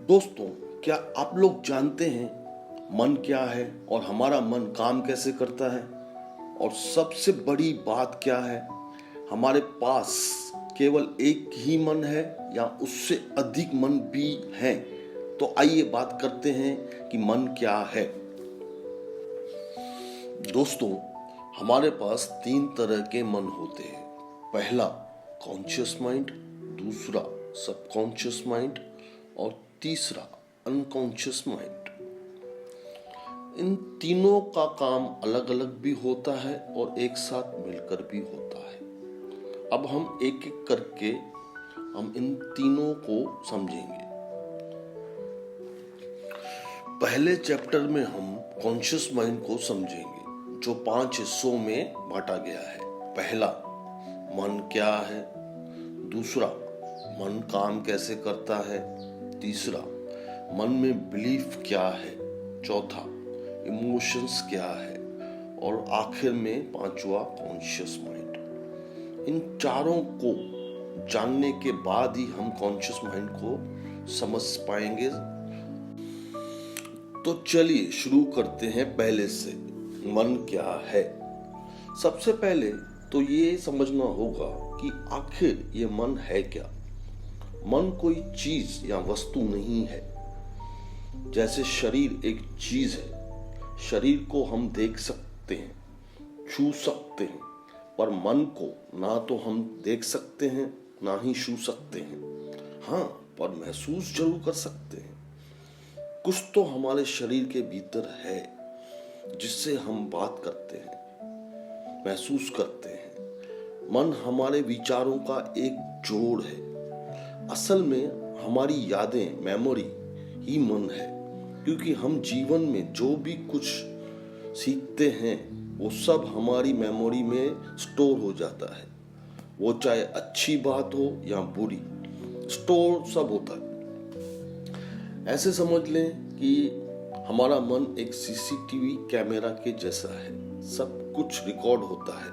दोस्तों, क्या आप लोग जानते हैं मन क्या है और हमारा मन काम कैसे करता है? और सबसे बड़ी बात क्या है, हमारे पास केवल एक ही मन है या उससे अधिक मन भी हैं? तो आइए बात करते हैं कि मन क्या है। दोस्तों, हमारे पास 3 तरह के मन होते हैं। पहला कॉन्शियस माइंड, दूसरा सबकॉन्शियस माइंड और तीसरा अनकॉन्शियस माइंड। इन तीनों का काम अलग अलग भी होता है और एक साथ मिलकर भी होता है। अब हम एक एक करके हम इन तीनों को समझेंगे। पहले चैप्टर में हम कॉन्शियस माइंड को समझेंगे, जो 5 हिस्सों में बांटा गया है। पहला, मन क्या है। दूसरा, मन काम कैसे करता है। तीसरा, मन में बिलीफ क्या है। चौथा, इमोशंस क्या है। और आखिर में 5वां, कॉन्शियस माइंड। इन चारों को जानने के बाद ही हम कॉन्शियस माइंड को समझ पाएंगे। तो चलिए शुरू करते हैं पहले से। मन क्या है? सबसे पहले तो ये समझना होगा कि आखिर ये मन है क्या। मन कोई चीज या वस्तु नहीं है। जैसे शरीर एक चीज है, शरीर को हम देख सकते हैं, छू सकते हैं, पर मन को ना तो हम देख सकते हैं ना ही छू सकते हैं। हाँ, पर महसूस जरूर कर सकते हैं। कुछ तो हमारे शरीर के भीतर है जिससे हम बात करते हैं, महसूस करते हैं। मन हमारे विचारों का एक जोड़ है। असल में हमारी यादें, मेमोरी ही मन है, क्योंकि हम जीवन में जो भी कुछ सीखते हैं वो सब हमारी मेमोरी में स्टोर हो जाता है। वो चाहे अच्छी बात हो या बुरी, स्टोर सब होता है। ऐसे समझ लें कि हमारा मन एक सीसीटीवी कैमरा के जैसा है। सब कुछ रिकॉर्ड होता है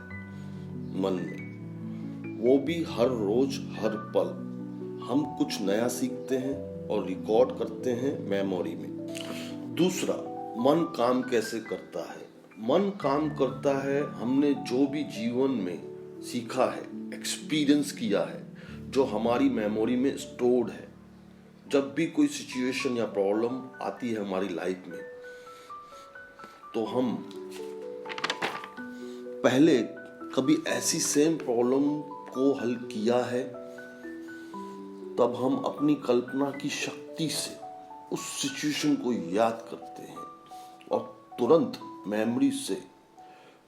मन में, वो भी हर रोज हर पल। हम कुछ नया सीखते हैं और रिकॉर्ड करते हैं मेमोरी में। दूसरा, मन काम कैसे करता है। मन काम करता है हमने जो भी जीवन में सीखा है, एक्सपीरियंस किया है, जो हमारी मेमोरी में स्टोर्ड है। जब भी कोई सिचुएशन या प्रॉब्लम आती है हमारी लाइफ में, तो हम पहले कभी ऐसी सेम प्रॉब्लम को हल किया है, तब हम अपनी कल्पना की शक्ति से उस सिचुएशन को याद करते हैं और तुरंत मेमोरी से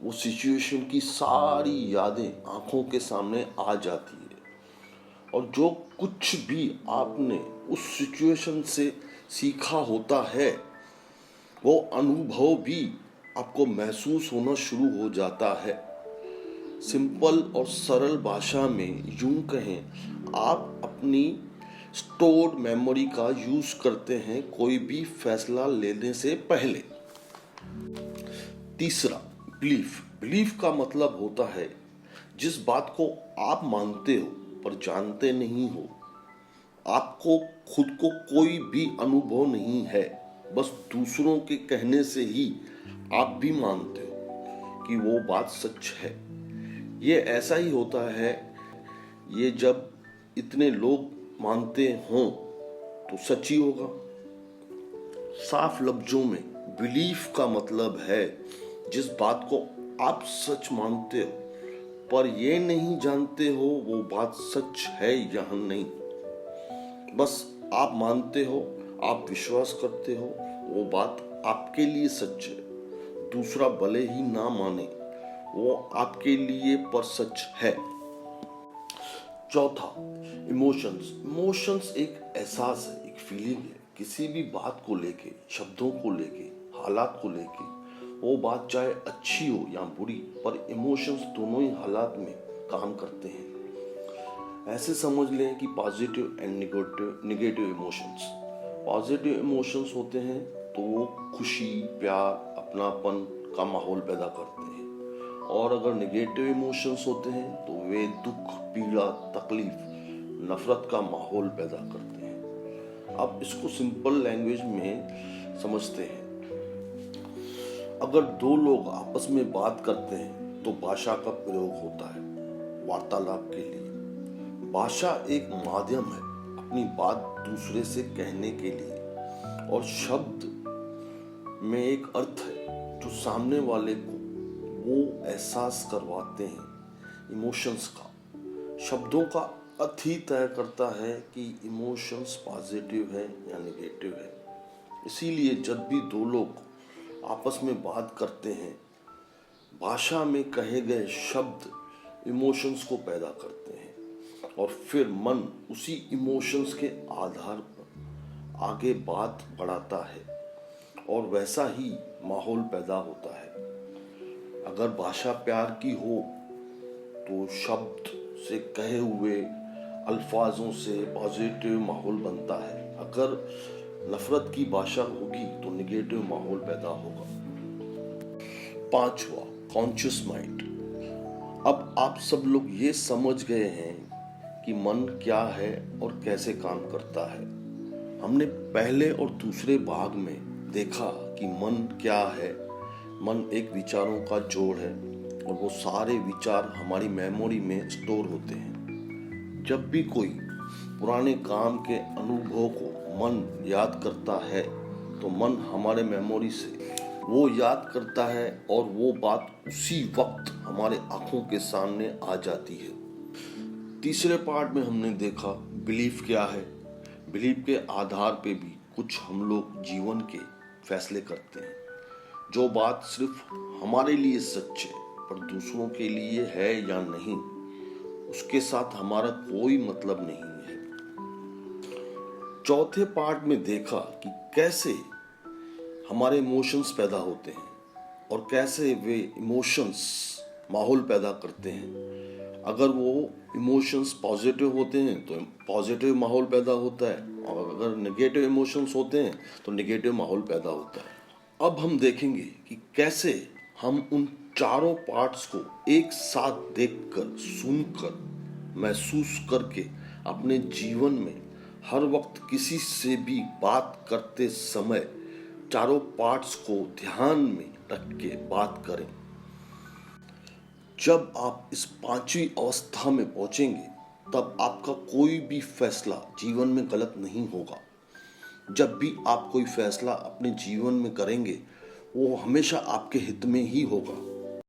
वो सिचुएशन की सारी यादें आंखों के सामने आ जाती है। और जो कुछ भी आपने उस सिचुएशन से सीखा होता है, वो अनुभव भी आपको महसूस होना शुरू हो जाता है। सिंपल और सरल भाषा में यूं कहें, आप अपनी स्टोर्ड मेमोरी का यूज करते हैं कोई भी फैसला लेने से पहले। तीसरा, बिलीफ। बिलीफ का मतलब होता है जिस बात को आप मानते हो पर जानते नहीं हो। आपको खुद को कोई भी अनुभव नहीं है, बस दूसरों के कहने से ही आप भी मानते हो कि वो बात सच है। ये ऐसा ही होता है, ये जब इतने लोग मानते हों तो सच ही होगा। साफ लफ्जों में बिलीफ का मतलब है जिस बात को आप सच मानते हो पर ये नहीं जानते हो वो बात सच है या नहीं। बस आप मानते हो, आप विश्वास करते हो, वो बात आपके लिए सच है। दूसरा भले ही ना माने, वो आपके लिए पर सच है। चौथा, इमोशंस। इमोशंस एक एहसास है, एक फीलिंग है। किसी भी बात को लेके, शब्दों को लेके, हालात को लेके, वो बात चाहे अच्छी हो या बुरी, पर इमोशंस दोनों ही हालात में काम करते हैं। ऐसे समझ लें कि positive and negative emotions. Positive emotions होते हैं तो वो खुशी, प्यार, अपनापन का माहौल पैदा करते हैं। और अगर नेगेटिव इमोशंस होते हैं तो वे दुख, पीड़ा, तकलीफ, नफरत का माहौल पैदा करते हैं। अब इसको सिंपल लैंग्वेज में समझते हैं। अगर दो लोग आपस में बात करते हैं तो भाषा का प्रयोग होता है वार्तालाप के लिए। भाषा एक माध्यम है अपनी बात दूसरे से कहने के लिए, और शब्द में एक अर्थ है जो सामने वाले को वो एहसास करवाते हैं इमोशंस का। शब्दों का अर्थ ही तय करता है कि इमोशंस पॉजिटिव है या नेगेटिव है। इसीलिए जब भी दो लोग आपस में बात करते हैं, भाषा में कहे गए शब्द इमोशंस को पैदा करते हैं और फिर मन उसी इमोशंस के आधार पर आगे बात बढ़ाता है और वैसा ही माहौल पैदा होता है। अगर भाषा प्यार की हो तो शब्द से कहे हुए अल्फाजों से पॉजिटिव माहौल बनता है। अगर नफरत की भाषा होगी तो निगेटिव माहौल पैदा होगा। 5वां, कॉन्शियस माइंड। अब आप सब लोग ये समझ गए हैं कि मन क्या है और कैसे काम करता है। हमने पहले और दूसरे भाग में देखा कि मन क्या है। मन एक विचारों का जोड़ है और वो सारे विचार हमारी मेमोरी में स्टोर होते हैं। जब भी कोई पुराने काम के अनुभव को मन याद करता है तो मन हमारे मेमोरी से वो याद करता है और वो बात उसी वक्त हमारे आंखों के सामने आ जाती है। तीसरे पार्ट में हमने देखा बिलीफ क्या है। बिलीफ के आधार पे भी कुछ हम लोग जीवन के फैसले करते हैं। जो बात सिर्फ हमारे लिए सच है पर दूसरों के लिए है या नहीं, उसके साथ हमारा कोई मतलब नहीं है। चौथे पार्ट में देखा कि कैसे हमारे इमोशंस पैदा होते हैं और कैसे वे इमोशंस माहौल पैदा करते हैं। अगर वो इमोशंस पॉजिटिव होते हैं तो पॉजिटिव माहौल पैदा होता है और अगर नेगेटिव इमोशंस होते हैं तो नेगेटिव माहौल पैदा होता है। अब हम देखेंगे कि कैसे हम उन चारों पार्ट्स को एक साथ देखकर, सुनकर, महसूस करके अपने जीवन में हर वक्त किसी से भी बात करते समय चारों पार्ट्स को ध्यान में रख के बात करें। जब आप इस 5वीं अवस्था में पहुंचेंगे तब आपका कोई भी फैसला जीवन में गलत नहीं होगा। जब भी आप कोई फैसला अपने जीवन में करेंगे वो हमेशा आपके हित में ही होगा।